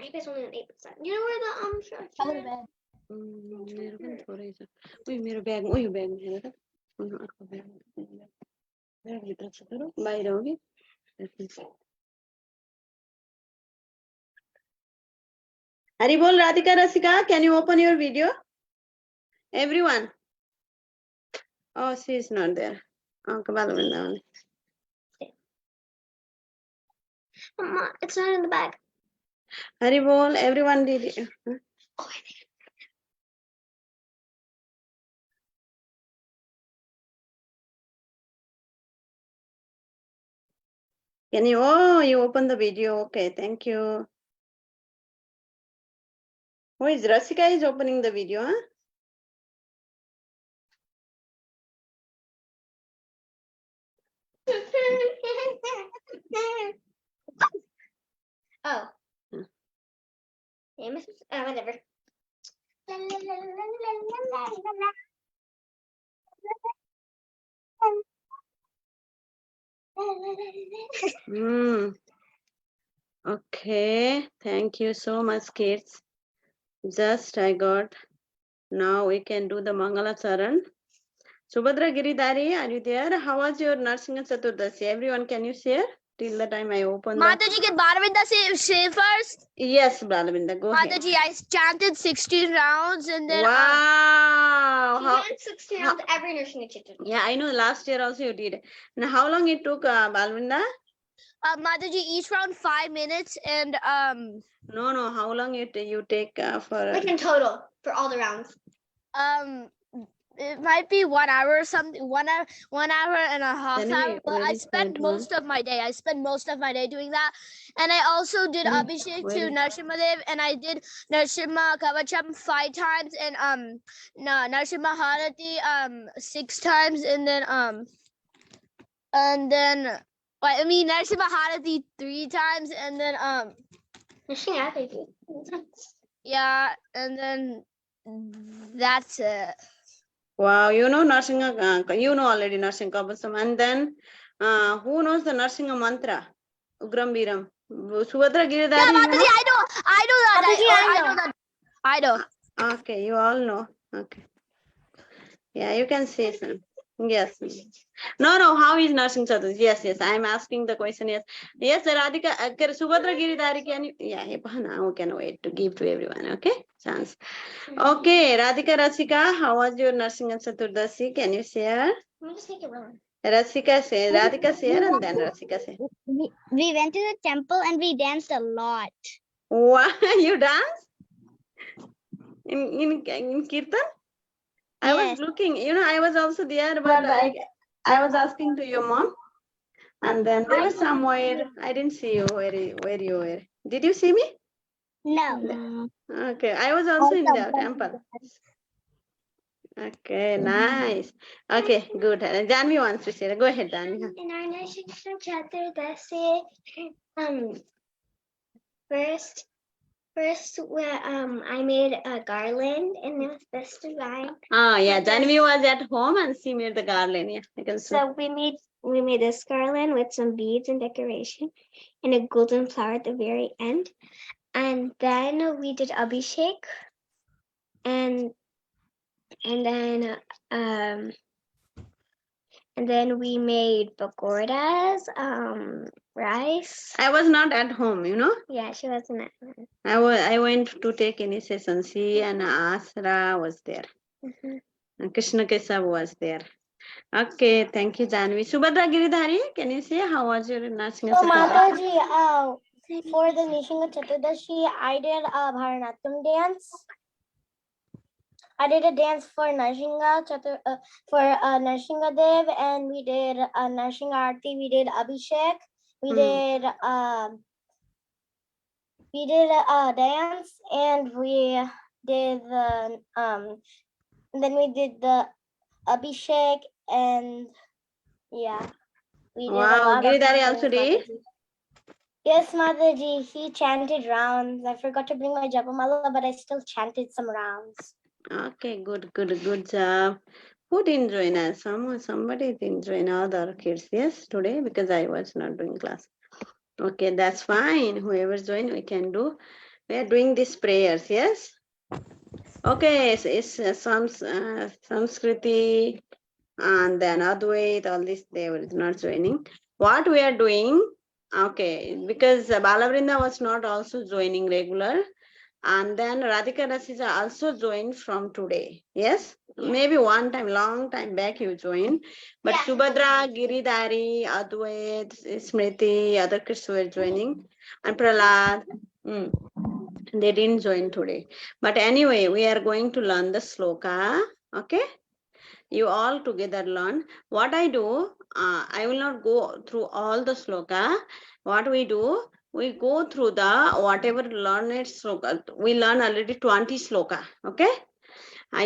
Magic is only on 8%. You know where the Go to bed. मेरो पनि थोरै छ उयो मेरो ब्याग उयो ब्याग हेर त अर्को ब्याग ब्याग भित्र छ तर बाहिर हो कि हरि बोल राधिका रसिका can you open your video everyone oh she is not there okay Balvinda only Mama, it's not in the bag. Hari bol everyone did it. Oh, I think. Can you oh you open the video okay thank you who is Rasika is opening the video huh Oh. Yeah, whatever. Okay, thank you so much, kids. Just I got. Now we can do the Mangala Charan. Subhadra Giridhari, are you there? How was your Narsinga Chaturdasi? Everyone, can you share? Till the time I open the... Mataji, can Balavinda say first? Yes, Balavinda, go ahead. Mataji, I chanted 16 rounds and then... Wow! How, 16 rounds every nursing Chaturdasi. Yeah, I know last year also you did. Now, how long it took, Balavinda? Mataji, each round 5 minutes and... No, how long you take for... Like in total, for all the rounds? It might be 1 hour or something, 1 hour and a half hour, but I spent most of my day. I spent most of my day doing that. And I also did Abhishek to Narsimha Dev, and I did Narsimha Kavacham 5 times, and Narsimha Harati 6 times, and then Narsimha Harati 3 times, and then yeah, and then that's it. Wow, you know Narsinga, you know already Narsinga Kabasam. And then, who knows the Narsinga mantra? Ugram Biram. Subhadra Giridhari. Yeah, Mataji, I know that. I know. Okay, you all know. Okay. Yeah, you can say some. Yes. No, how is Nursing Chaturdashi? Yes, I am asking the question. Yes, Radhika, Subhadra Giridhari, can you? Yeah, now we can wait to give to everyone. Okay, chance. Okay, Radhika Rasika, how was your Nursing Chaturdashi? Can you share? Let me just make it wrong. Rasika say, Radhika share, and then Rasika say. We went to the temple and we danced a lot. Wow, you dance? In Kirtan? I was looking, I was also there, but I was asking to your mom, and then there was somewhere, I didn't see you where you were. Did you see me? No. Okay, I was also in the temple. Okay, nice. Okay, good. Janvi wants to share. Go ahead, Janvi. In our nursing Chaturdasi, First, I made a garland, and it was this design. Yeah, Janvi was at home and she made the garland. Yeah, I can see. So we made this garland with some beads and decoration, and a golden flower at the very end. And then we did Abhishek, and then we made pakoras, rice. I was not at home, Yeah, she wasn't at home. I went to take initiation. She and Asra was there. Krishna Keshav was there. Okay, thank you, Janvi. Subhadra Giridhari, can you say how was your nursing? So, Mataji, for the Nishinga Chaturdashi, I did a Bharatanatyam dance. I did a dance for Narsingha Dev, and we did Narsingha Arti. We did Abhishek. We did a dance, and we did then we did the Abhishek, and yeah, we did. Wow, Giridhari also did. Yes, Mataji, he chanted rounds. I forgot to bring my Japamala, but I still chanted some rounds. Okay, good job. Who didn't join us? Somebody didn't join other kids, yes, today, because I was not doing class. Okay, that's fine. Whoever joined, we can do. We are doing these prayers, yes? Okay, it's Samskriti and then Advait, all this, they were not joining. What we are doing, okay, because Balavrinda was not also joining regular, and then Radhika Rasija also joined from today. Yes? Maybe one time, long time back you joined. But Subhadra, Giridhari, Advait, Smriti, other Krishna were joining. And Prahalad, they didn't join today. But anyway, we are going to learn the sloka. Okay? You all together learn. What I do, I will not go through all the sloka. What we do, we go through the whatever learned sloka. We learn already 20 sloka. Okay?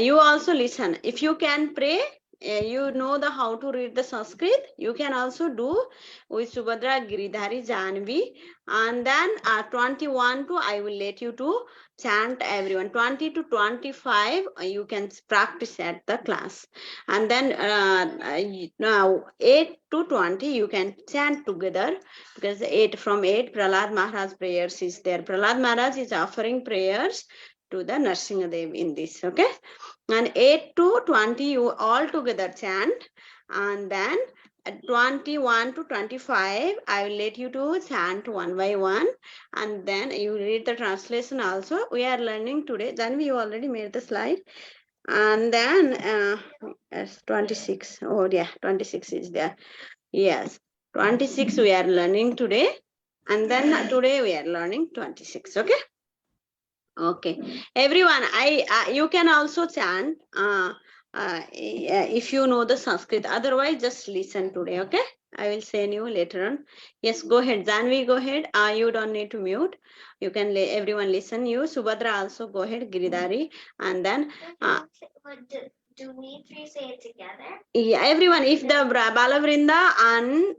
You also listen. If you can pray, you know the how to read the Sanskrit. You can also do with Subhadra, Giridhari, Janvi, and then 21 to I will let you to chant everyone. 20 to 25 you can practice at the class, and then now 8 to 20 you can chant together, because 8 from 8 Prahalad Maharaj prayers is there. Prahalad Maharaj is offering prayers to the Nrsimha Devi in this. Okay, and 8 to 20 you all together chant, and then at 21 to 25 I will let you to chant one by one, and then you read the translation also. We are learning today. Then we already made the slide, and then 26. Oh yeah, 26 is there. Yes, 26 we are learning today, and then today we are learning 26. Okay. Okay, everyone, you can also chant if you know the Sanskrit. Otherwise, just listen today. Okay, I will send you later on. Yes, go ahead, Janvi. Go ahead. You don't need to mute. You can everyone listen. You Subhadra also go ahead. Giridhari, and then. Do we three say it together? Yeah, everyone. If the Balavrinda and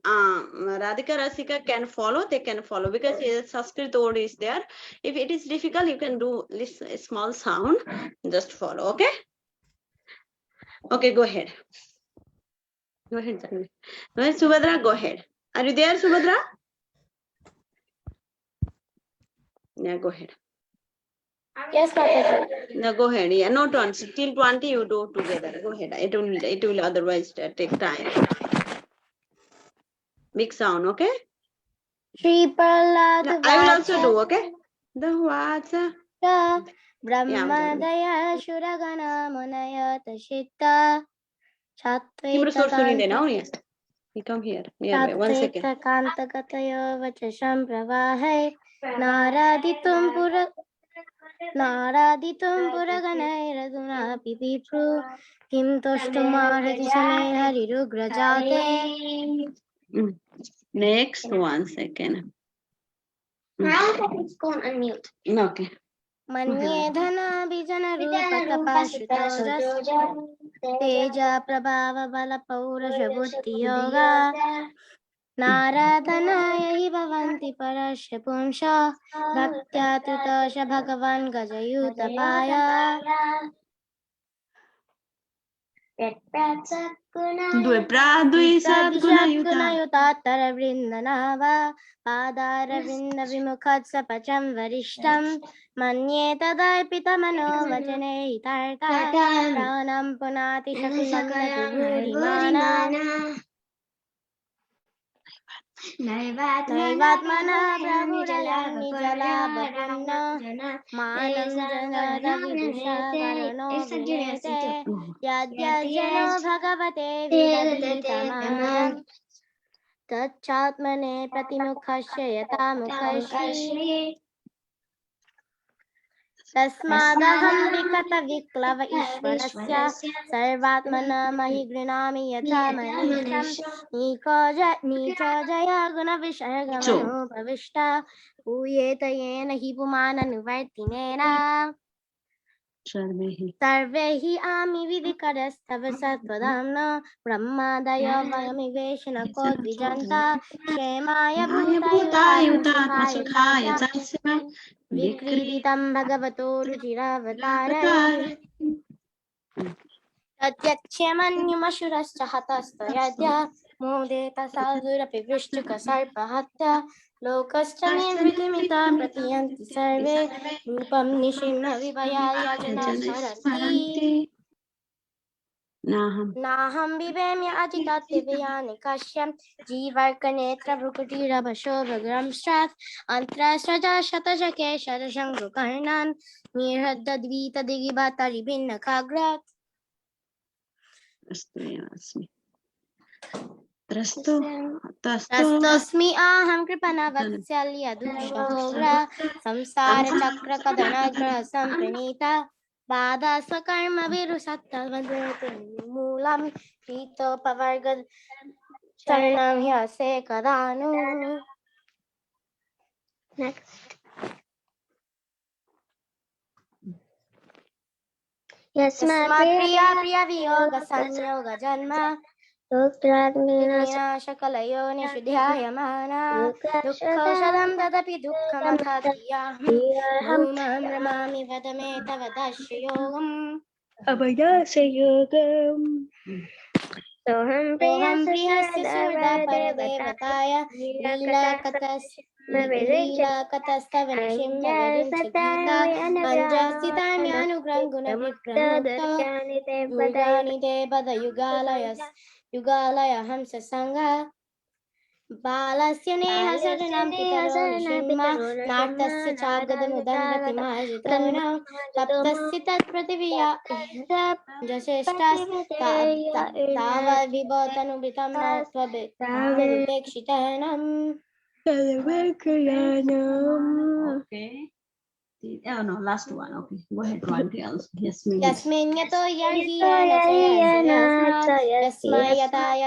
Radhika Rasika can follow, they can follow, because Sanskrit word is there. If it is difficult, you can do this small sound. Just follow. Okay. Okay, go ahead. Go ahead, Janvi. Go ahead, Subhadra. Go ahead. Are you there, Subhadra? Yeah, go ahead. Yes, Mataji. No, go ahead. Yeah, no 20. Till 20 you do together. Go ahead. It will otherwise take time. Big sound, okay? Shri Prahalad I will also do, okay? The Vacha. Brahmadaya Shuragana Munaya Tashita Chatve you come here. Nearby. 1 second. Kantagatayo Vachasham Pravahe Naraditum Puraganai Raduna Pipipru Kim Toshtumarhati Same Harirugrajate. Next, 1 second. It's going unmute. Okay. Manye Dhana Bijana Rupatapashutojas Teja Prabhava Bala Paurasha Buddhi Yoga Naradhanaya hi bhavanti parasya pumsha Bhaktya tutasha Bhagavan Gajayutapaya Dvipradvisatgunayuta Vrindanava Padara Vrinda Vimukhatsa Pacham Varishtam Manye Tadaipita Mano Vachane Hitarta Pranam Punati Shakalam Nati Naivatmana Prabhurayami Jalabhapunna Manam Jana Ravidusha Varano Vinete Yadyajano Bhagavate Vidaditamaham Tachatmane Pratimukhasya Yata Mukhashi Tasmadaham Vikata Viklava Ishvarasya Sarvatmana Mahigrinami Yatha Manisham Nicho Jaya Guna Vishargamanu Pravishta Uyeta Yena Hipumana Nuvartinena Sarvehi Ami Vidikadastava Satvadamna Brahmadaya Vayami Veshana Kodvijanta Shemaya Bhutayuta Sukhaya Tasya Vikriditam Bhagavato Ruchiravatare Tatyakshemanyumashurascha Hatastayadya Modeta sadurapi vrishchika sarpahatya lokascha nivritimita pratiyanti sarve rupam nishimha vivaya yajana smaranti Naham vivemya ajitattivayani kashyam jivarkanetra vrukutiramasho vagram strath antrasraja shatajake sharashangu karnan nirhaddadvita digibhatari binna kagrat Trastosmi aham kripana vatsalya dukshahogra samsara chakra kadanagra sampranita Bada sakarma virusatta vadrete moolam pito pavargad charanam hyase kadanu. Next. Yasmat Priya priya viyoga sanyoga janma Nina shakalayo nishuddhyayamana Dukkaushadam dadapi dukkamathadiyam Bhumam ramami vadame tavadasya yogam Soham priyasya surda paradevataya Leela katastava nishim bhagarim chagita Anjasitam yanugram guna vipramukta Durgani te pada yugalaya hamsa sangha Balasya neha saranam pitaro nishimma Nartasya chagadam udanrati mahajitona Taptasya tat prativiya Jaseshtas tava vibhatanu britam matva vipekshitanam Okay. No, last one. Okay, go ahead. One else. Yasmin. Yasmin yato yarhiyana chayasya yasmai yata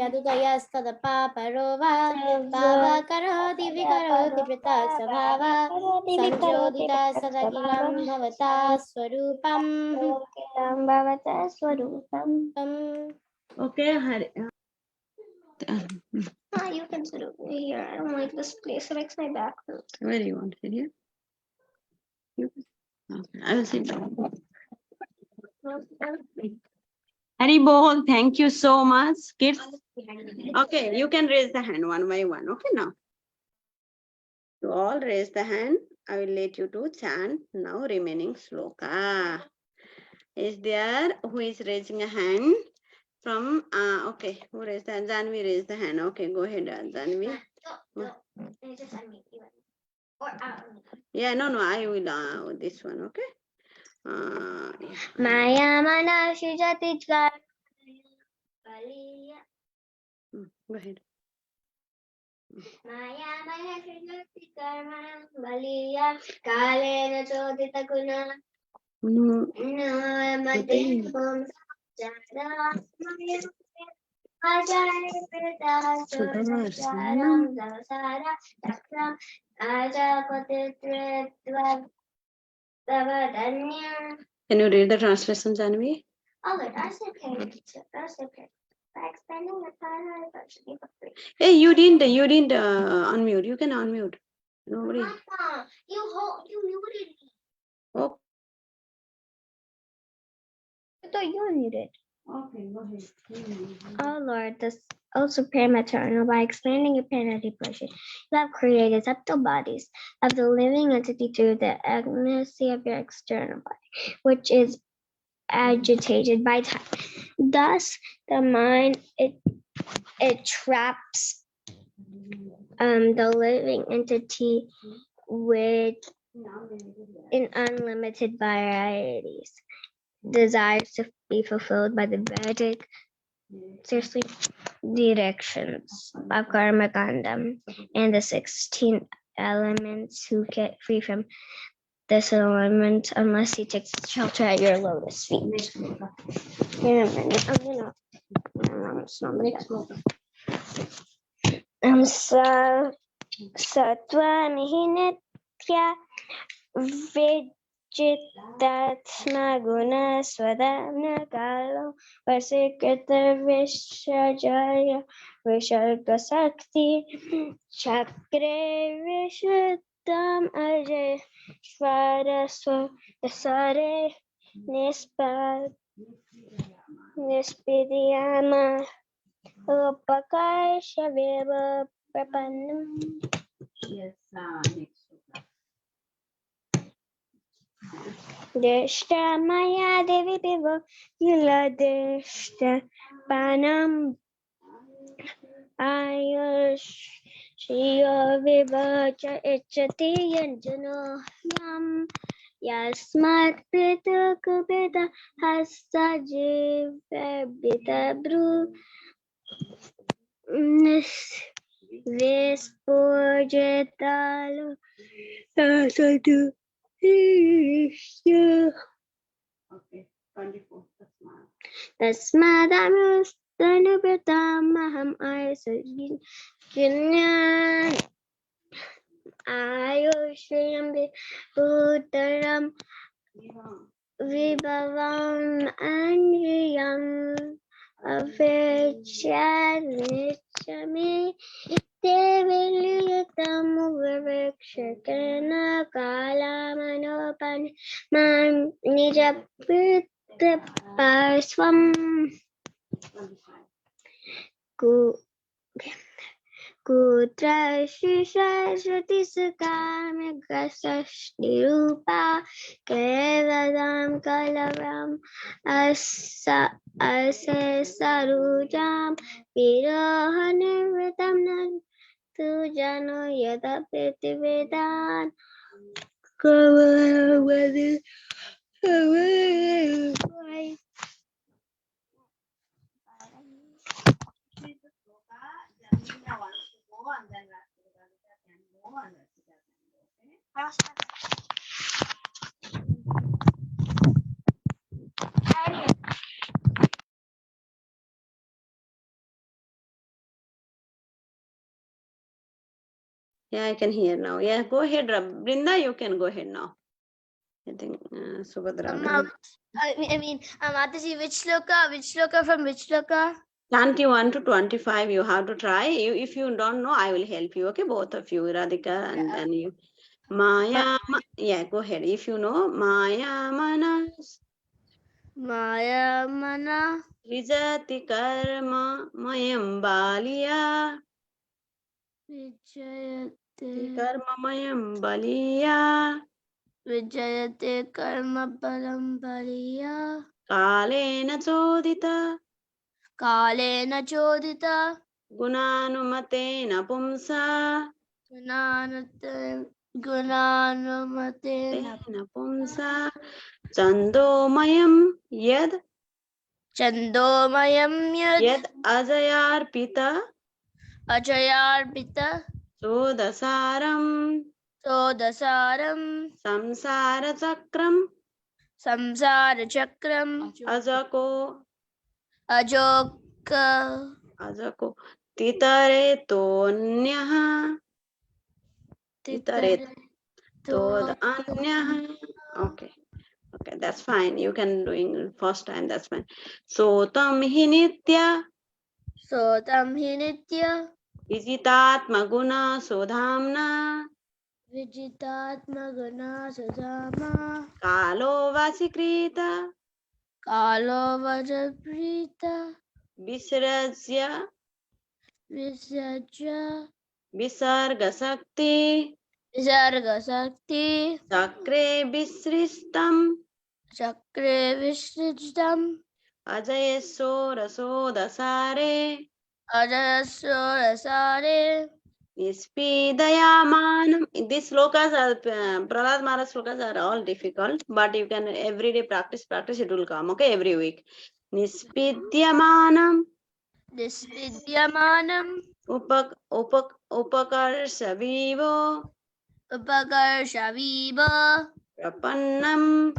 yaduta yastada paparova bhava karoti vikaroti pritak sabhava sanjodita sadakilam bhavata swarupam Okay, Hari. You can sit over here. I don't like this place. It makes my back hurt. Where do you want to sit here? Okay, I will sit down. Hari Bol, thank you so much, kids. Okay, you can raise the hand one by one. Okay, now. You all raise the hand. I will let you to chant now remaining sloka. Is there who is raising a hand from okay, who raised the hand? Janvi raised the hand. Okay, go ahead, Janvi. Yeah, no, I will this one, okay? Yeah. Maya mana shijati Go ahead. Maya mana shijati karma baliya kalena chodita guna mate bom jada ajay prita chodaram dasara takram aja patitretva tavadanya. Can you read the translation, Janvi? Oh, good. That's okay. That's okay. By expanding the power of actually for free. Hey, you didn't unmute. You can unmute. Nobody. Mama, you muted me. Oh. I thought you unmuted. Okay, go ahead. Oh Lord, this also pray maternal by expanding your planetary pressure. You have created subtle bodies of the living entity through the agency of your external body, which is agitated by time. Thus, the mind it traps the living entity with in unlimited varieties, desires to be fulfilled by the Vedic directions of Karma Kanda and the 16 elements who get free from this alignment unless he takes shelter at your lotus feet. In a minute, Sattva Mihinitya Vijitatma Guna Swadhamna Kalo Vasikrita Vishajaya Visharga Sakti Chakre Vishuddham Ajay Shvara Swasare Nispidiyama Upakarshaveva Prapannam. Yes, next. Deshta Maya Devi Piva Yula Deshta Panam Ayush Shriya Vivacha Echati Anjana Yam Yasmat Pita Kubita Hasta Jivabita Bru Vespojetalu Sasadu Okay, 24. Tasmadamustanubhatamaham ayasajin Jinyan Ayushriyam Vibhutaram Vibhavam Anriyam Avechanichami Deviliyam Vivekshakana Kalamanopan Man Nijapritapaswam Kutra Shishashati Sakame Grasashnirupa Kevadam Kalavam Asesarujam Virohanirvitam Tujano Yada Pritivedan Kavavadi Yeah, I can hear now. Yeah, go ahead, Brinda. You can go ahead now. I think Subhadra. Mataji, which sloka from which sloka? 21 to 25, you have to try. If you don't know, I will help you. Okay, both of you, Radhika, and then you. Maya, yeah, go ahead. If you know, Maya Manas, Maya Mana, Vijati Karma, Mayam Balia, Vijayate, Karma Mayam Balia, Vijayate Karma Balam Baliya, Kalena Chodita, Kalena Chodita, Gunanumatena Pumsa, Gunanumatena, Tena Pumsa, Chandomayam Yad, Chandomayam Yad, Yad Ajayarpita, Ajayarbita, Sodasaram, Sodasaram, Samsara Chakram, Samsara Chakram, Ajako, Ajoka, Ajako, Titare Tonyaha, Titare Tod Anyaha. Okay. Okay, that's fine. You can doing first time, that's fine. Sotam hinitya, Sotam Hinitya, Vijitatma guna sodhamna, Vijitatma Guna Sudama, Kalo vasikrita, Kalo Vajaprita, Visrajya, Visaja, Visarga Sakti, Visarga Sakti, Chakre Visristam, Chakre Visrijtam, Ajayeso Rasodasare, Ajasura Sare, Nispidayamanam. These slokas are, Prahalad Maharaj slokas are all difficult, but you can everyday practice, it will come, okay, every week. Nispidyamanam, Dispidyamanam, Upakarsha vivo, Upakarsha Viva, Prapannam.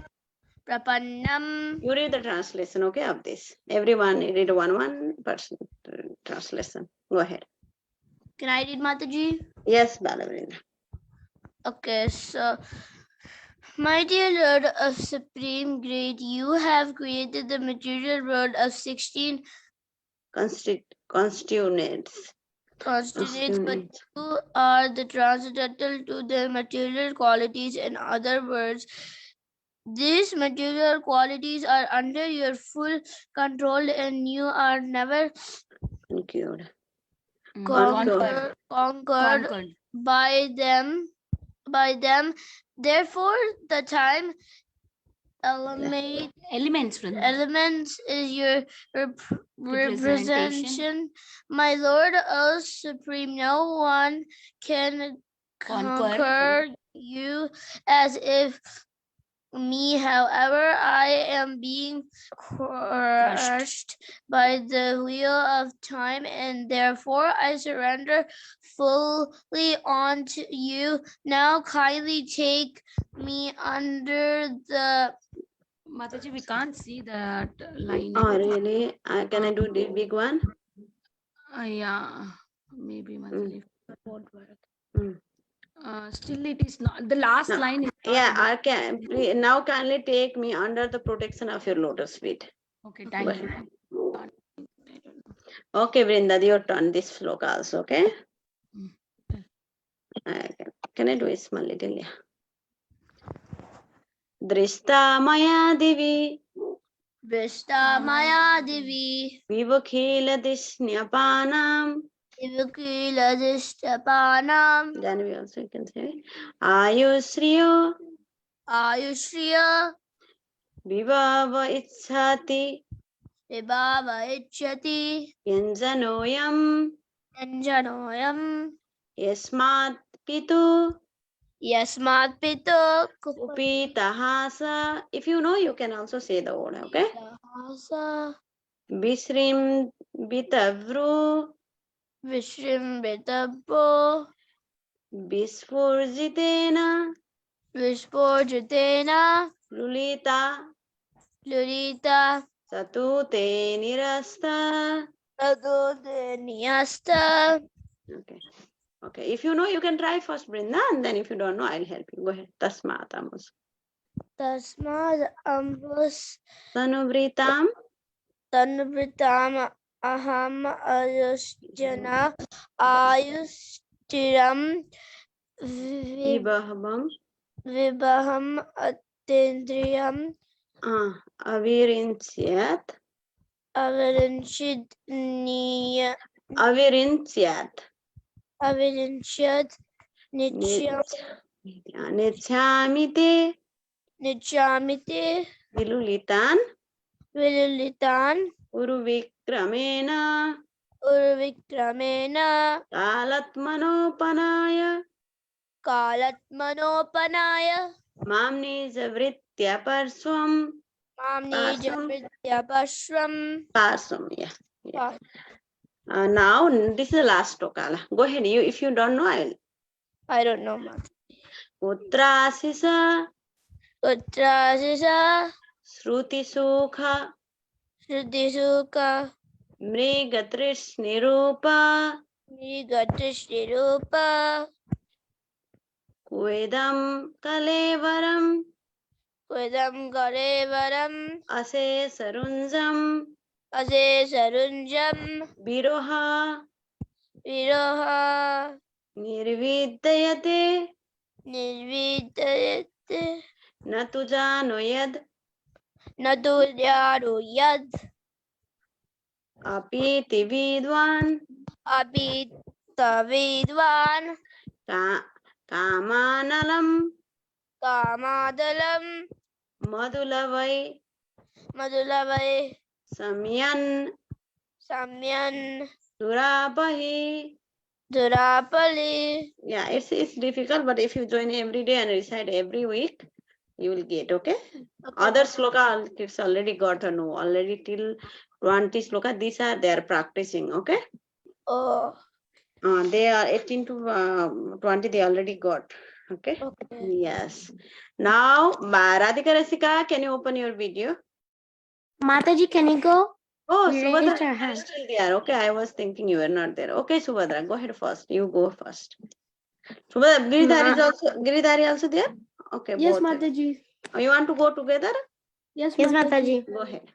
Prapannam. You read the translation, okay, of this. Everyone read one person translation. Go ahead. Can I read, Mataji? Yes, Balavinda. Okay, so, my dear Lord of Supreme Grade, you have created the material world of 16 Constituents. constituents, but you are the transcendental to the material qualities. In other words, these material qualities are under your full control and you are never conquered by them. Therefore, the time elements is your representation. My Lord, O Supreme, no one can conquer you as if me. However, I am being crushed by the wheel of time, and therefore I surrender fully onto you. Now kindly take me under the... Mataji, we can't see that line. Oh, really? Can I do the big one? Yeah, maybe Mataji. Mm. Still, it is not. The last line is not. Yeah, I can. Now kindly take me under the protection of your lotus feet. Okay, thank you. Okay, Vrinda, your turn. This sloka also, okay? Can I do a small little? Yeah. Drishta Maya Devi. Drishta Maya Devi. Vivakhila Dishnapanam. Ivukila Dishtapanam. Then we also can say Ayusriyo. Ayushriya. Vivava Ichhati. Vibhava Ichyati. Yanjanoyam. Anjanoyam. Yasmat Pitu. Yasmat Pitu. Upitahasa. If you know, you can also say the word, okay? Kupitahasa. Visrim Bitavru. Vishrim Vitabho. Vispurjitena. Vishpojitena. Lulita. Lurita. Satute Nirasta. Adode Niyasta. Okay. Okay. If you know, you can try first, Brinda, and then if you don't know, I'll help you. Go ahead. Tasmat Amos. Tasmad Ambus. Tanuvritam. Tanvritam Aham Ayusjana Ayustiram Vibhavam. Vibaham Atendriyam Avirinsyat. Avarinchid Niya Avirinsyat. Avarinchid Nityam Nithyamite. Nityamite Vilulitan. Vilulitan Uruvikramena. Urvikramena Kalatmanopanaya. Kalatmanopanaya Mamni Zavritya Parswam. Mamni Javritya Pashram. Parswam, yeah. Now, this is the last stokala. Go ahead. You, if you don't know, I don't know much. Utrasisa. Utrasisa Shruti Sukha. Shrudisuka Mrigatrish Nirupa. Mrigatishnirupa Kvedam Kalevaram. Kvedam Garevaram Ase Sarunjam. Ase Sarunjam Biroha. Viroha Nirvidayate. Nirvidayate Natujanoyad. Naduryaru Yad Apiti Vidwan. Abhitavidvan Kamanalam. Kamadalam Madulavai. Madulavai Samyan. Samyan Durabahi. Durapali. Yeah, it's difficult, but if you join every day and recite every week, you will get, okay? Other sloka, kids already got a no, already till 20 sloka, these are, they are practicing, okay? Oh. They are 18 to 20, they already got, okay? Yes. Now, Radhika Rasika, can you open your video? Mataji, can you go? Oh, We Subhadra, raised our you are hand. still there. Okay, I was thinking you were not there. Okay, Subhadra, go ahead first. You go first. Subhadra, Giridhari also there? Okay, Yes, both. Mataji. Oh, you want to go together? Yes, Mataji. Go ahead.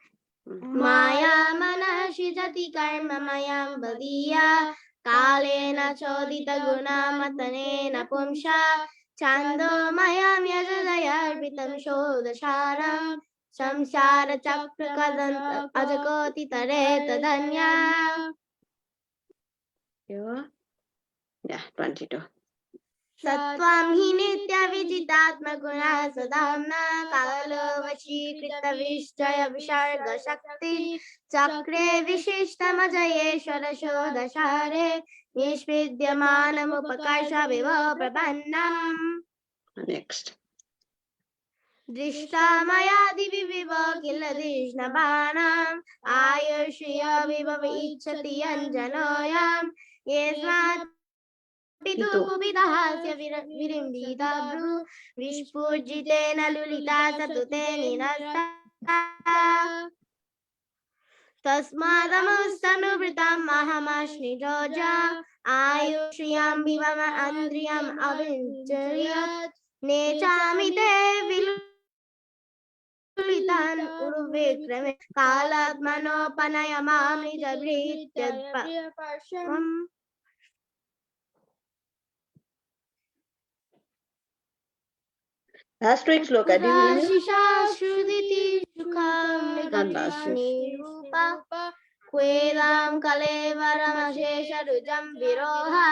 Maya manashidati karma mayam badiya kalena chodita guna matanena pumsha chando mayam yajadayarpitam shodasharam samsara chakra kadanta ajakoti tareta danya. Yeah, 22. Sattvam hi nitya vijitatma guna sadhamna kalo vashikrit vishjaya visharga shakti chakre vishishtam ajayeshwara shodashare nishvidyamanam upakarsha viva prabannam. Next. Drishta maya divi viva kila dishnabhanam ayushya viva vichati anjanoyam yesmat pitu vidahasya virindita bru vishpurjitena lulita satute ninasta tasmadamustanuvritam mahamashni joja ayushriyam vivama andriyam avinchayat nechamite vilulitan uruvikrame kalatmanopanayamam nijabhrityadparam. Last week's sloka, do you remember? Shishashruditi sukham nigatishni rupa kvedam kalevaram ashesha rujam viroha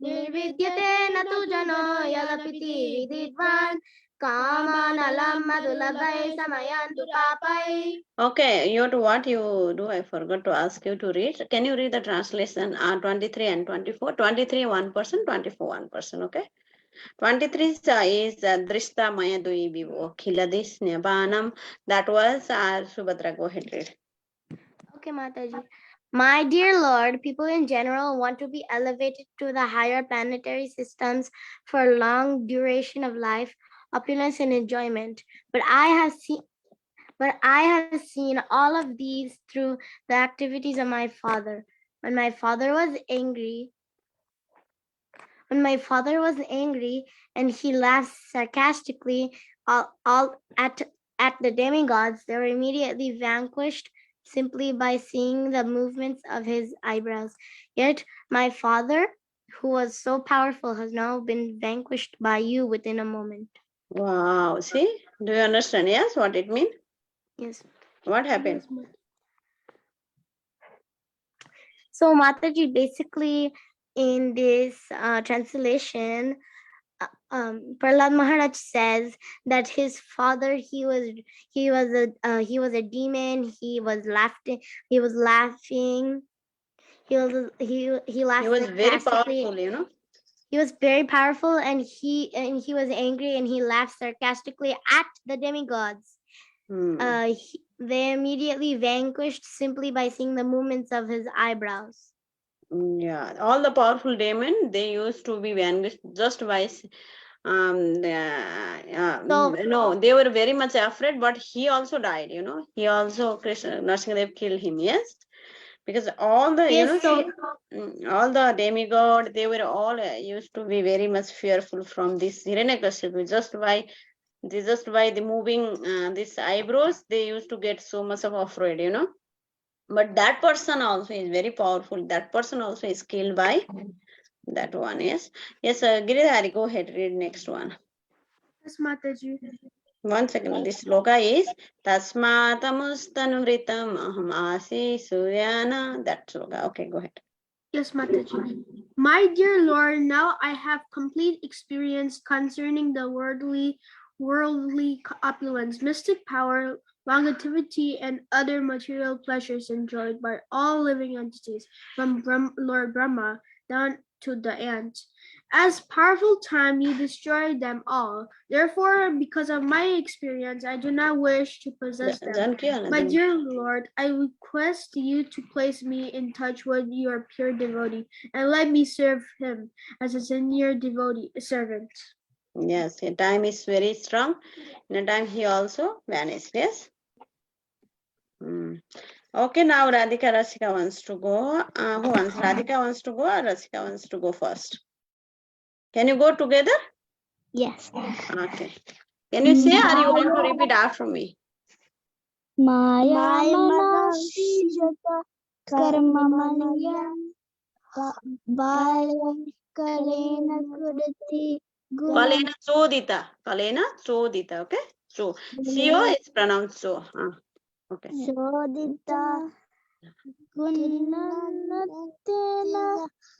nirvidyate natu jano yadapiti vididvan kamanalam madulabhai samayantu papai. Okay, what you do, I forgot to ask you to read. Can you read the translation? 23 and 24. 23 1%, 24 1%. Okay. 23 is Drishta Maya Dui Vivo Khiladis Nebanam. That was Subhadra. Go ahead, read. Okay, Mataji. My dear Lord, people in general want to be elevated to the higher planetary systems for long duration of life, opulence and enjoyment. But I have seen all of these through the activities of my father. When my father was angry and he laughed sarcastically all at the demigods, they were immediately vanquished simply by seeing the movements of his eyebrows. Yet my father, who was so powerful, has now been vanquished by you within a moment. Wow, see? Do you understand? Yes, what it means? Yes. What happened? So Mataji, basically in this translation, Prahalad Maharaj says that his father, he was a demon. He was laughing. He laughed. He was very powerful, you know. He was very powerful, and he was angry, and he laughed sarcastically at the demigods. They immediately vanquished simply by seeing the movements of his eyebrows. Yeah, all the powerful demon, they used to be vanquished just by no, they were very much afraid, but he also died, you know. He also, Krishna Narasimhadev killed him, yes, because all the all the demigod, they were all used to be very much fearful from this Hiranyakashipu. Just by the moving these eyebrows, they used to get so much of afraid, you know. But that person also is very powerful. That person also is killed by that one. Yes, Giridhari, go ahead, read next one. Yes, Mataji. 1 second. This sloka is Tasmatamustanuvritam aham asi suryana. That sloka. Okay, go ahead. Yes, Mataji. My dear Lord, now I have complete experience concerning the worldly opulence, mystic power, longevity, and other material pleasures enjoyed by all living entities, from Lord Brahma down to the ant. As powerful time, you destroyed them all. Therefore, because of my experience, I do not wish to possess them. My dear Lord, I request you to place me in touch with your pure devotee and let me serve him as a sincere devotee servant. Yes, time is very strong. In a time he also vanished. Yes. Okay, now Radhika Rasika wants to go. Who wants? Radhika wants to go or Rasika wants to go first? Can you go together? Yes. Okay. Can you say or you want to repeat after me? Maya manashijata karma maniyam kalena kudati Kalena chodita. Kalena chodita. Okay. So, CO is pronounced so. Okay. Sodita Gunanatena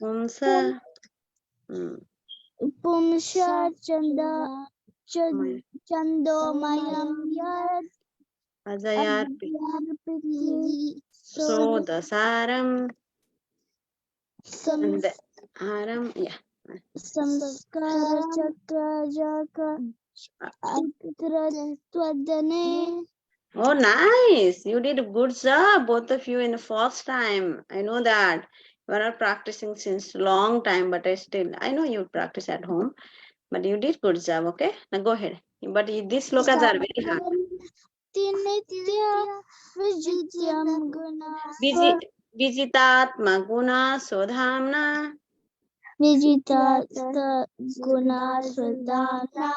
Pumsa. Pumsha Chandomayam Yad Ajayarpi. Adyarpiti So the saram Sam and the haram. Yeah. Samskara Chakrajaka Chitra Twadane. Oh, nice. You did a good job, both of you, in the first time. I know that. You are not practicing since long time, but I know you practice at home, but you did good job, okay? Now go ahead. But these slokas are very hard. Nitya Vijityam Guna Vijitatma guna sodhamna. Vijitasta Guna Swadhana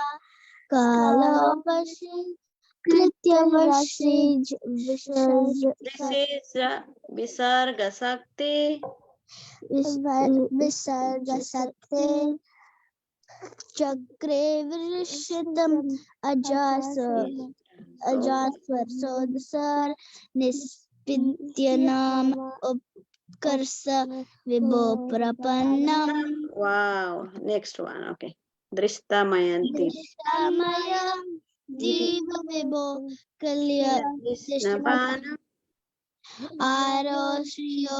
Kalavashi Krityavashi Visarj Visarga sakti. Visargasate Chakre Virishitam Ajaswar Sodasar Nispityanam Upkarsa Vibho Prapannam Wow. Next one. Okay. Dristamayanti. Shamayam Diva Vibho Kalya Krishnapana. Aroshyo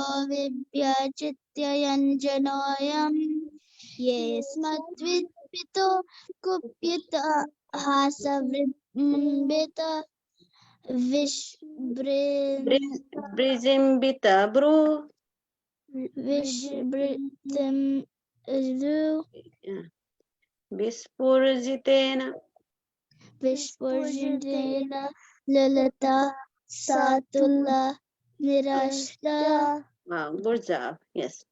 Vibhyachittyanjanoyam Ye Smatvidpito Kupyata Hasavrimbita Vishbrin Brijimbita bru. Vishbritim Ru Vispurjitena. Vishpurjitena Lalata Satula Nirashta Wow, good job. Yes.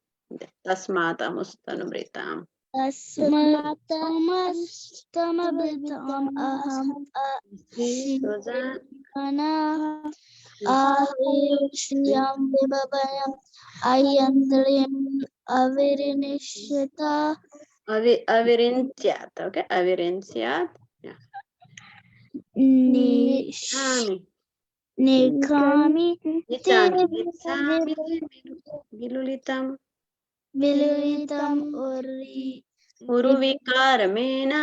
Tasmata mustanumritam. Asmatamastamadritam Aham Suja. Shivana Ahayushriyam Vibhabayam Ayantrim Avirinishita Avirintyat. Okay. Avirintyat. Yeah. Ami. Nikami Nitami. Nitsami. Vilulitam. Viluitam Uruvikaramena.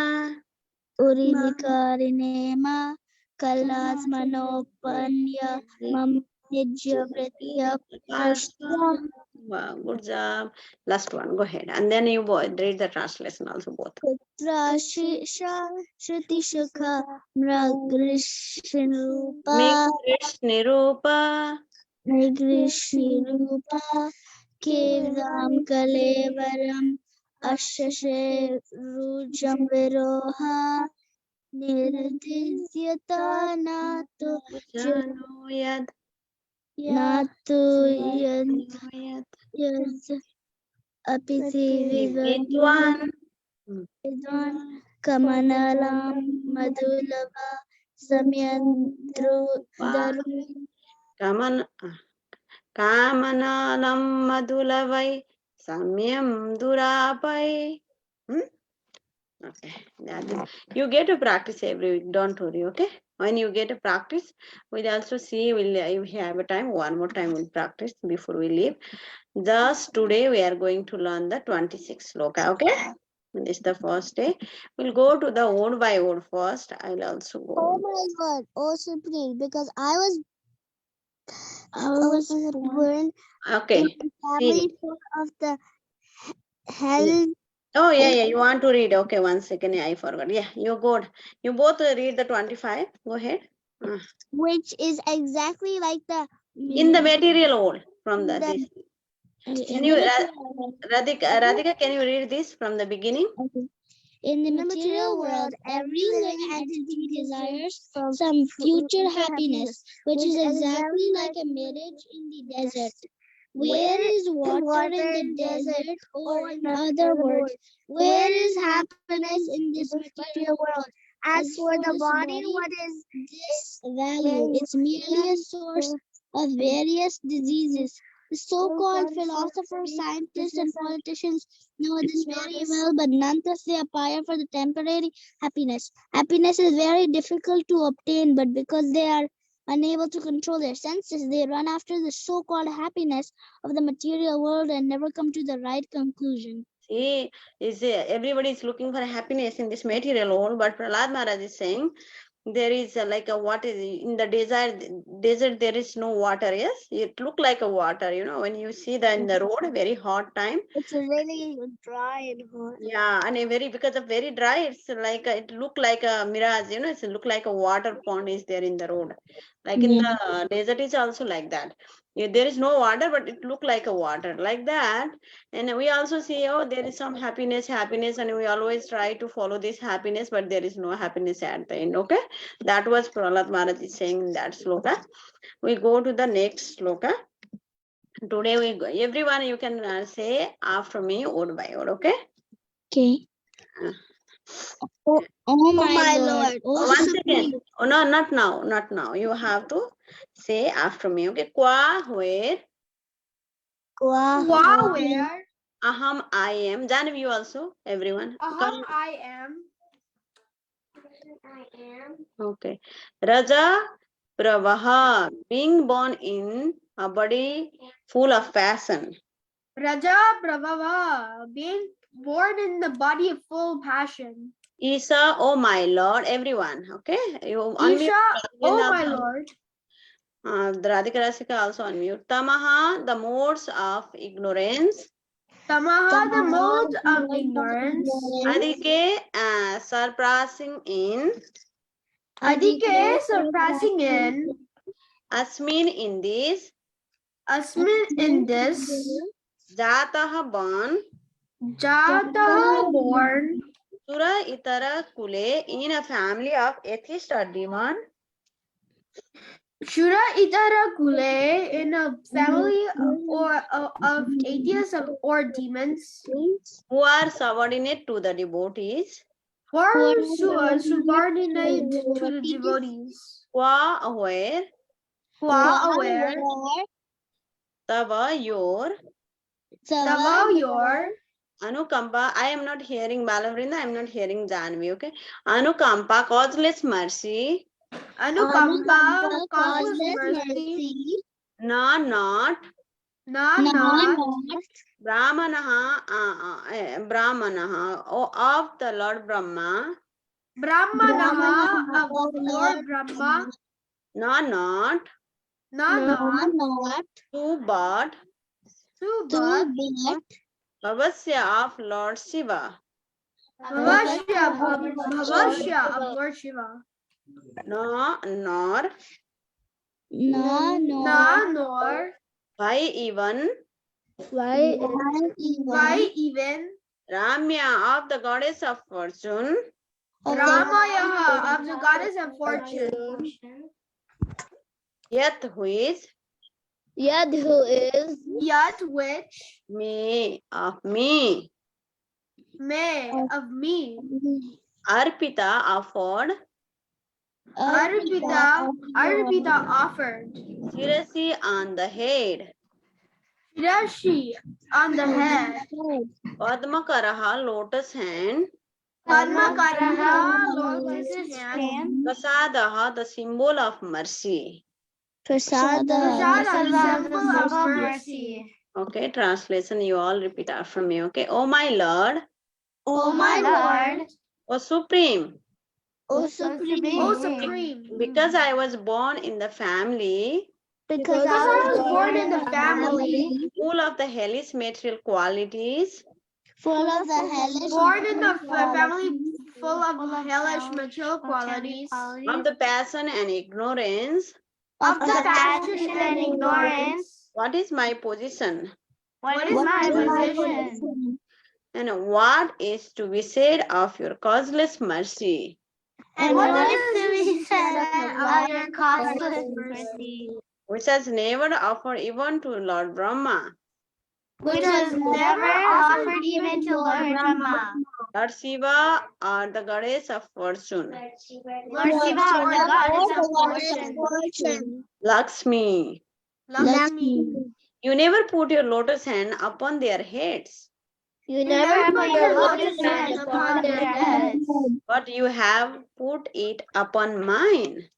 Uridikarinema Kalasmanopanya Mam Nijavritya Prashtam Wow, good job. Last one. Go ahead. And then you both read the translation also both. Trashisha Shruti Shukha Mragrishinupa Nirupa. Nigrishinupa Kevam Kalevaram Ashashe Rujam Viroha Nirdisyata Natu Januyad. Natu Januyad. Apiti Vidwan. Vidwan Kamanalam Madhulava Samyandru Daru Kamanalam madulavai samyam durapai. Okay. You get to practice every week. Don't worry. Okay. When you get to practice, we'll also see. If we have a time, one more time we'll practice before we leave. Just today we are going to learn the 26 sloka. Okay. This is the first day. We'll go to the word by word first. I'll also go. Oh my god, oh Supreme, because I was born Okay. in the family of the hell. Oh, yeah. You want to read? Okay, 1 second. Yeah, I forgot. Yeah, you go. You both read the 25. Go ahead. Which is exactly like the In the material world from the this. Can you, Radhika, can you read this from the beginning? In the material world, every living entity desires some future happiness, which is exactly like a marriage in the desert. Where is water in the desert, or in other words, where is happiness in this material world? As for the body, what is this value? It's merely a source of various diseases. The so-called philosophers, scientists, and politicians know this very well, but nonetheless they aspire for the temporary happiness. Happiness is very difficult to obtain, but because they are Unable to control their senses, they run after the so-called happiness of the material world and never come to the right conclusion. See, everybody is looking for happiness in this material world, but Prahalad Maharaj is saying there is like a water in the desert. There is no water. Yes, it look like a water. You know, when you see that in the road, very hot time. It's really dry and hot. Yeah, and because of very dry, it's like it look like a mirage. You know, it look like a water pond is there in the road. Like in the desert is also like that. There is no water, but it look like a water like that. And we also see, oh, there is some happiness, and we always try to follow this happiness, but there is no happiness at the end. Okay, that was Prahalad Maharaj is saying in that sloka. We go to the next sloka. Today we go, everyone you can say after me word by word. Okay. Okay. Oh my Lord. Once again. Oh no, not now. You have to say after me. Okay. Qua where? Where? Aham I am. Janavi you also. Everyone. Come. I am. Okay. Raja Pravaha. Being born in a body full of passion. Raja Brahava, being born in the body of full passion. Isa, oh my Lord, everyone. Okay. You unmute. Isha, oh my Lord. Radhika Rasika also unmute. Tamaha, the modes of ignorance. Tamaha, the mode of ignorance. Adike, surpassing in. Adike, surpassing in. Asmin, in this. Asmin, in this. Jataha, born. Jataha, born. Sura itara kule, in a family of atheist or demon. Shura itara kule, in a family of atheists or demons. Who are subordinate to the devotees. Who are subordinate to the devotees. Qua aware. Qua aware. Tava your. Tava your. Anukampa, I am not hearing Balavrinda, I am not hearing Janvi, okay? Anukampa, causeless mercy. Anukampa, causeless mercy. Not. Brahmanaha, of the Lord Brahma. Brahmanaha, of Lord Brahma. Not. To but. Bhavasya of Lord Shiva. Bhavasya of Lord Shiva. No, nor. Nor. Why even. Ramya of the goddess of fortune. Ramayaha of the goddess of fortune. Yet who is. Yet which. Me of me. Of me. Arpita offered. Arpita offered. Shirasi on the head. Shirashi on the head. Padmakaraha lotus hand. Padmakaraha lotus hand. Prasadaha the symbol of mercy. Prasada the symbol of mercy. Okay, translation you all repeat after me. Okay. Oh my Lord. Oh my Lord. O Supreme. O Supreme. Because I was born in the family. Because I was born in the family. Full of the hellish material qualities. Born in the family full of hellish material qualities. Of the passion and ignorance. Of the passion and ignorance. What is my position? What is my position? And what is to be said of your causeless mercy? And what is to be said of your causeless mercy? Which has never offered even to Lord Brahma. Which was never offered even to Lord Brahma. Lord Shiva or the goddess of fortune. Lord Shiva or the goddess of fortune. Lakshmi. You never put your lotus hand upon their heads. You never put your lotus hand upon their heads. But you have put it upon mine.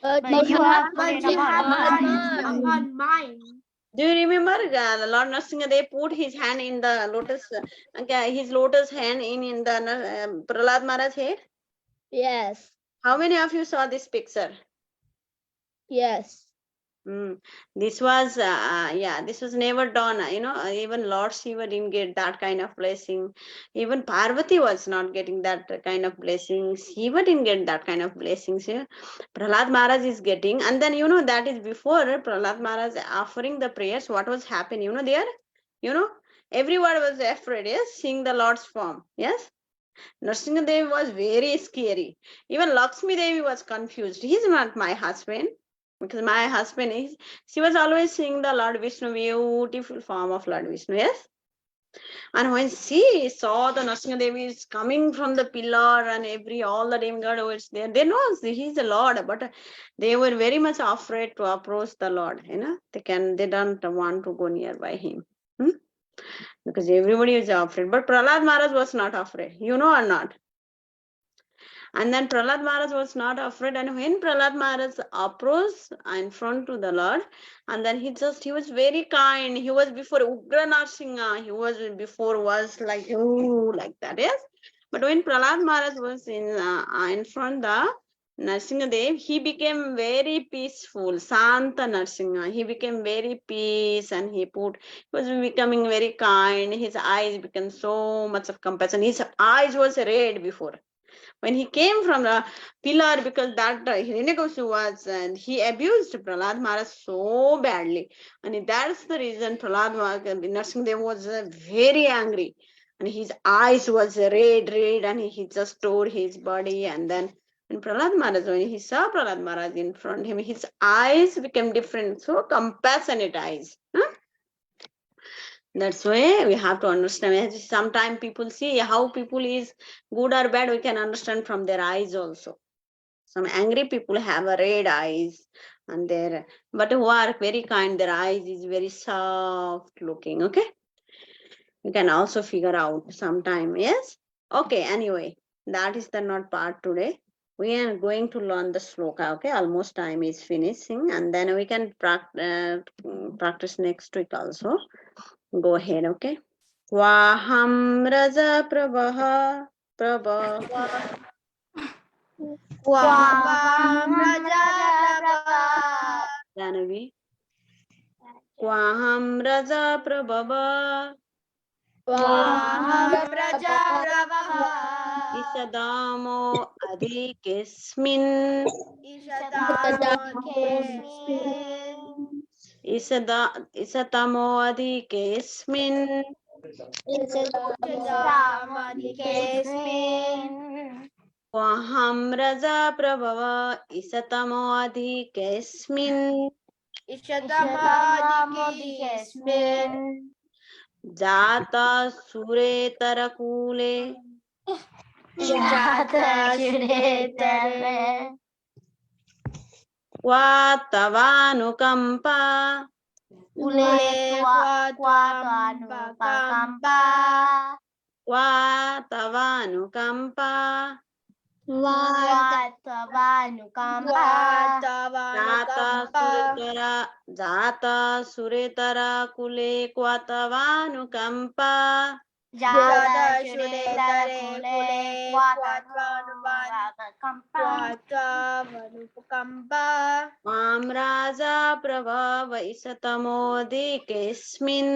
But you have but you have put upon mine. Do you remember Lord Nrsimhadev put his hand in the lotus, his lotus hand in the Prahalad Maharaj head? yes, How many of you saw this picture? yes. This was this was never done. Even Lord Shiva didn't get that kind of blessing. Even Parvati was not getting that kind of blessings. Shiva didn't get that kind of blessings. Yeah? Prahalad Maharaj is getting, and then that is before Prahalad Maharaj offering the prayers. What was happening? There, everyone was afraid. Yes, seeing the Lord's form. Yes. Nrsimhadev was very scary. Even Lakshmi Devi was confused. He's not my husband. Because my husband is, she was always seeing the Lord Vishnu, beautiful form of Lord Vishnu, yes? And when she saw the Nrsimha Devi is coming from the pillar and all the demigod was there, they know he's the Lord, but they were very much afraid to approach the Lord, they don't want to go nearby him. Because everybody is afraid. But Prahalad Maharaj was not afraid, or not? And then Prahalad Maharaj was not afraid. And when Prahalad Maharaj approached in front to the Lord, and then he was very kind. He was before Ugra Narsingha. He was before was like, like that, yes. But when Prahalad Maharaj was in front the Narsingha Dev, he became very peaceful. Santa Narsingha. He became very peace, and he was becoming very kind. His eyes became so much of compassion. His eyes was red before. When he came from the pillar, because that Hiranyakashipu was, and he abused Prahalad Maharaj so badly. And that's the reason Prahalad Nrsimhadev was very angry. And his eyes was red, and he just tore his body. And then when Prahalad Maharaj, when he saw Prahalad Maharaj in front of him, his eyes became different, so compassionate eyes. That's why we have to understand. Sometimes people see how people is good or bad, we can understand from their eyes also. Some angry people have a red eyes, but who are very kind, their eyes is very soft looking. Okay, you can also figure out sometime. Yes. Okay. Anyway, that is the not part today. We are going to learn the sloka. Okay, almost time is finishing, and then we can practice next week also. Go ahead, okay? Vaham raja prabha Vaham raja prabha. Janavi. Vaham raja prabha. Vaham raja prabha. Isadamo adhikesmin. Isatamo adhikesmin. Vaham raja prabhava isatamo adhikesmin. Jata sure tarakule. Vatavanukampa. Vatavanukampa. Jata suretara kule kwatavanukampa. Mam raja prabhava isatamodikesmin.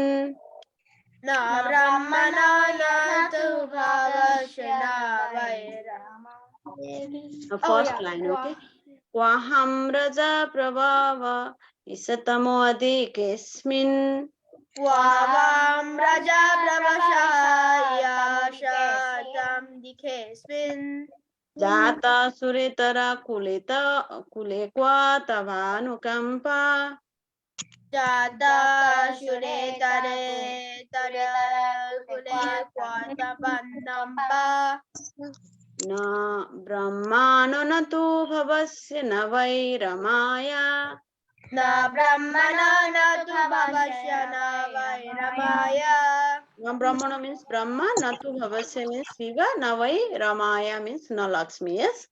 The first line, okay? Vaham raja prabhava isatamo adhikesmin. Vaham raja prabhashaya shatam dikesmin. Jata suretara kule kwatavanukampa. Jata suretare kule kwatavanampa. Na brahmano na tu bhavasya na vairamaya. Na brahmana na tu bhavasya na vairamaya. Brahmana means Brahma, Natu Bhavasya means Shiva, Navai Ramaya means no Lakshmi. Yes.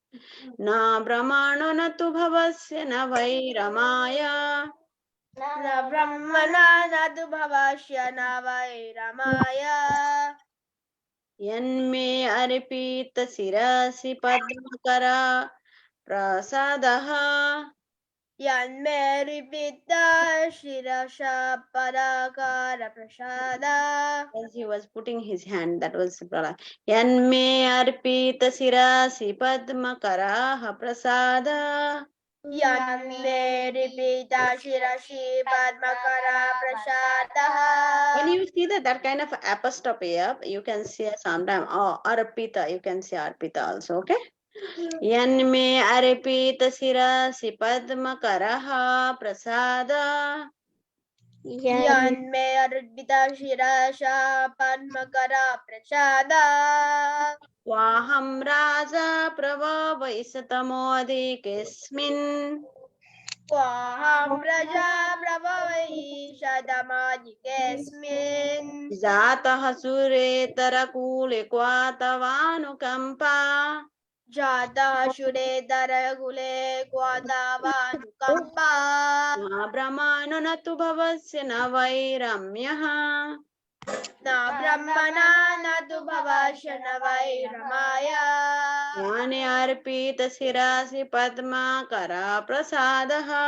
Na Brahmano Natu Bhavasya Navai Ramaya. Na Brahmana Nadu Bhavashya Navai Ramaya. Yanme Aripita Sirasi Padmakara Prasadaha. Yanme Ripita Shirasha Padakara Prasada. As he was putting his hand, that was Prahalad. Yanme Arpita Sirasi Padmakara Prasada. Yanme Ripita Shirashi Padmakara Prasada. When you see that kind of apostrophe up, you can see sometime, oh, Arpita, you can see Arpita also, okay? Yanme Arpita Sirasi Padmakara Prasada. Yanme Ripita Shirasha Padmakara Prasada. Vaham Raja Pravavaisatamoadikesmin. Kwaham Raja Pravavai Shadamadikesmin. Jatah Suretara Kwatavanukampa. Jata Shure Daragule Kwatavanukampa. Na Brahmano Natu Bhavasya Navairamyaha. Na Brahmana Nadu Bhavashana Vairamaya. Jnane Arpita Sirasi Padmakara Prasadaha.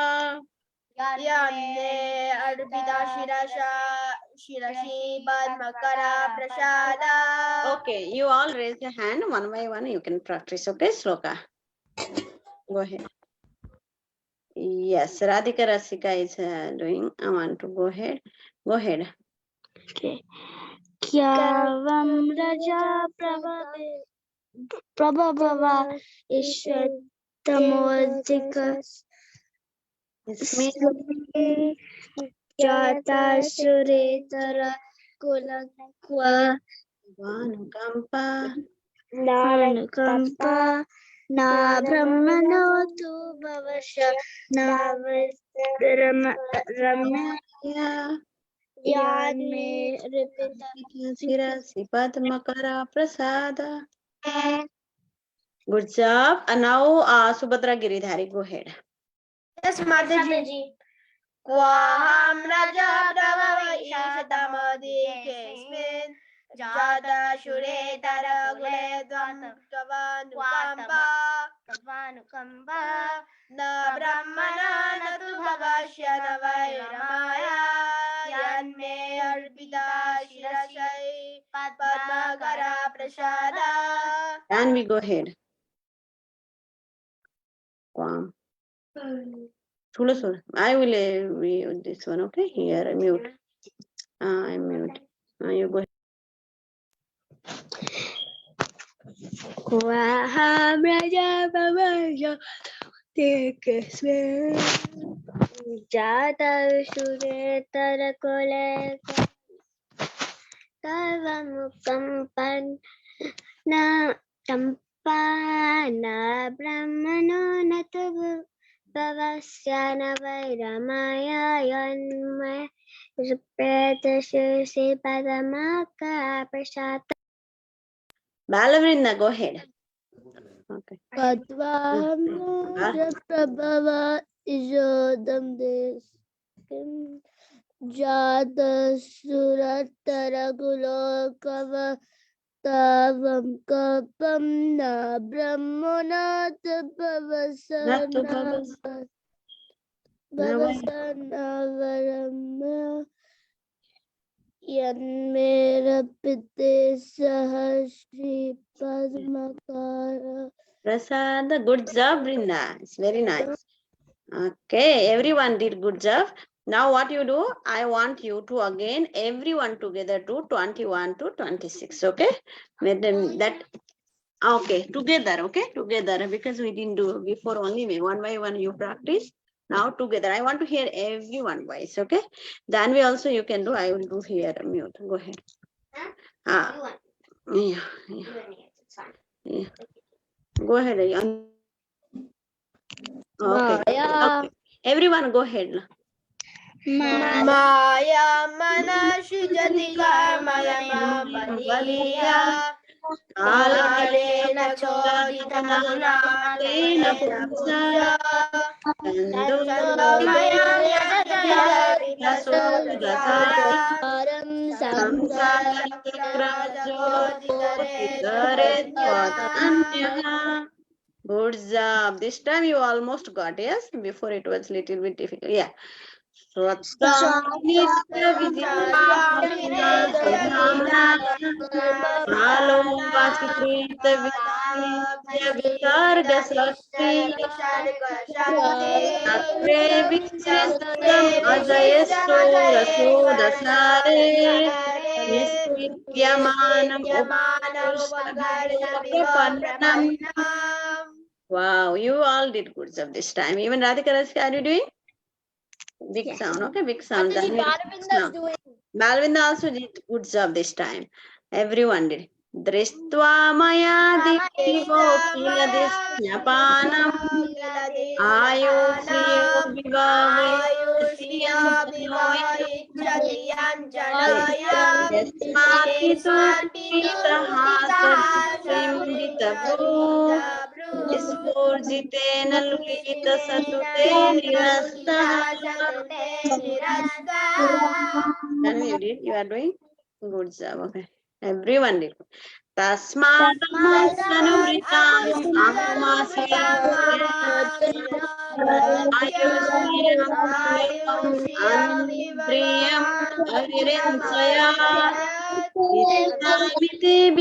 Yanne Arpita Shirashi Padmakara Prasada. Okay, you all raise your hand one by one. You can practice. Okay, Shloka. Go ahead. Yes, Radhika Rasika is doing. I want to go ahead. Go ahead. Okay. Kyavam Raja Prabhava Ishvatamodika Jata Suretara Kulakwa Vanukampa. Nanukampa Na Brahmano Tu Bhavasya Na Ramya Yeah. Yanme Ripita Sirasi Padmakara Prasada. Good job. And now Subhadra Giridhari, go ahead. Yes, Mataji. Kwaham Raja Pravavai Shadamadikesmin. Jata Shure Daragule Kavanukampa. Na Brahmana Natu Bhavasya Navairamaya. Yanme Arpita Shirashai Padmakara Prasada. And we go ahead. Kwam. I will read this one, okay? Here, mute. I'm mute. You go ahead. Kwaham Raja Bhavasya Tekesme Jata Suretara Kulakwa Kavamukampan Na Tampana Brahmano Natu Bhavasya Navairamaya Yanme Ripeta Shirsi Padamaka Prasata Balavrinda, go ahead. Okay. Padvam Prabhava Isodam Deskim Jada Suratara Gulokava Tavam Kapam Na Brahmana Bhavasana Varamya Yanmera Pite Sahashri Padmakara. Prasada, good job, Brinda. It's very nice. Okay, everyone did good job. Now what you do, I want you to again, everyone together do 21 to 26, okay? That, okay, together, because we didn't do before only one by one you practice. Now together, I want to hear everyone voice, okay? Then we also you can do, I will do here, mute, go ahead. Yeah. Go ahead. Okay. Maya. Okay. Everyone go ahead. Maya manashijati karmayama baliya kalena chodita Tena pumsa Kando Chandomaya Daso Dasara Samsara Kare Anyaha. Good job. This time you almost got, yes? Before it was little bit difficult. Yeah. Halo Vachikrita Vitarga Sakti Sakre Vichristam Ajayesto Raso Dasare Nisyamanam Upakarnam. Wow, you all did good job this time. Even Radhika Rasika, are you doing? Big sound, okay, big sound. Balvinda also did good job this time. Everyone did. Drishtva maya divo kila disnyapanam ayusriyo yasmati tu pitaha sarvimdita bru Visporjitena lulita satute nirastaha. Then you did. You are doing good job. Okay. Everyone did. Tasmadamasanumritam ayusriyam andriyam avirinsaya Itamite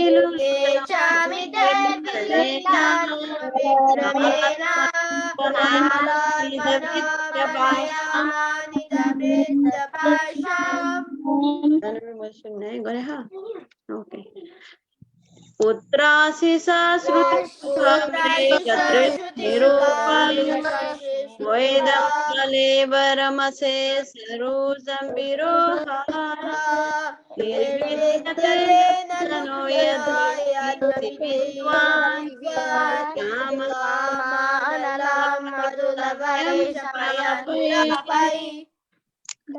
Okay. Putrasi Vedam Kalevaramase Sarusam Viroha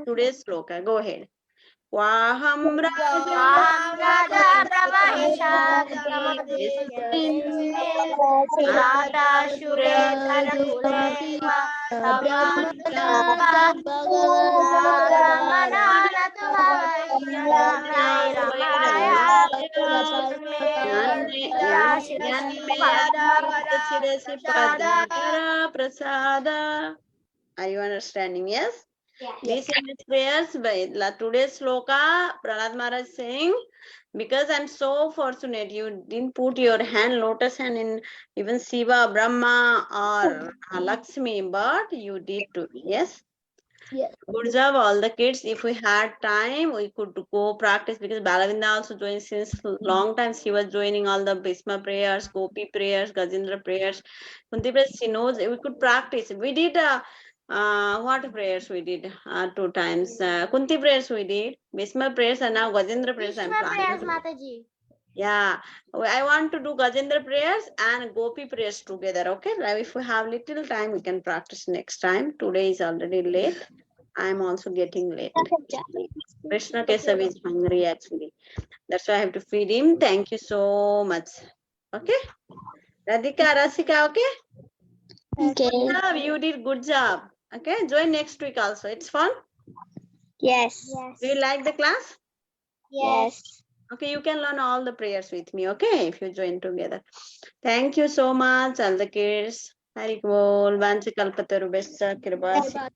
Today's sloka, go ahead. Vaham Prasada. Are you understanding? Yes? These are the prayers by today's sloka. Prahalad Maharaj is saying, because I'm so fortunate you didn't put your hand, lotus hand in even Shiva, Brahma or Lakshmi, but you did too. Yes? Yes. Good job, all the kids. If we had time, we could go practice because Balavinda also joined since long time. She was joining all the Bhisma prayers, Gopi prayers, Gajendra prayers. Kunti prayers, she knows we could practice. We did what prayers we did 2 times. Kunti prayers we did, Bhisma prayers, and now Gajendra prayers. I'm planning to do. Mataji. Yeah, I want to do Gajendra prayers and Gopi prayers together. Okay, like if we have little time, we can practice next time. Today is already late. I am also getting late. Krishna Kesav is hungry actually. That's why I have to feed him. Thank you so much. Okay, Radhika, Rasika. Okay. Okay. Good job. You did good job. Okay, join next week also. It's fun. Yes. Do you like the class? Yes. Okay, you can learn all the prayers with me, okay, if you join together. Thank you so much, all the kids. Hari Bol, Vansi Kalpataru Besa, Kirbas, Hari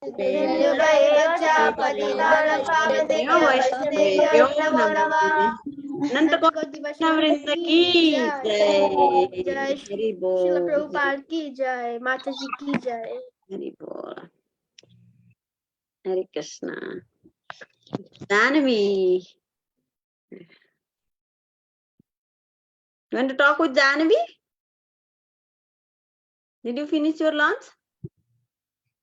Srila Bol. Prabhupada ki jai, Mataji ki jai. Hari Bol. Hari Krishna. Janavi. You want to talk with Janavi? Did you finish your lunch?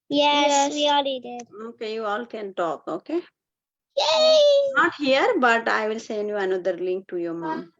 Yes, we already did. Okay, you all can talk, okay? Yay! Not here, but I will send you another link to your mom.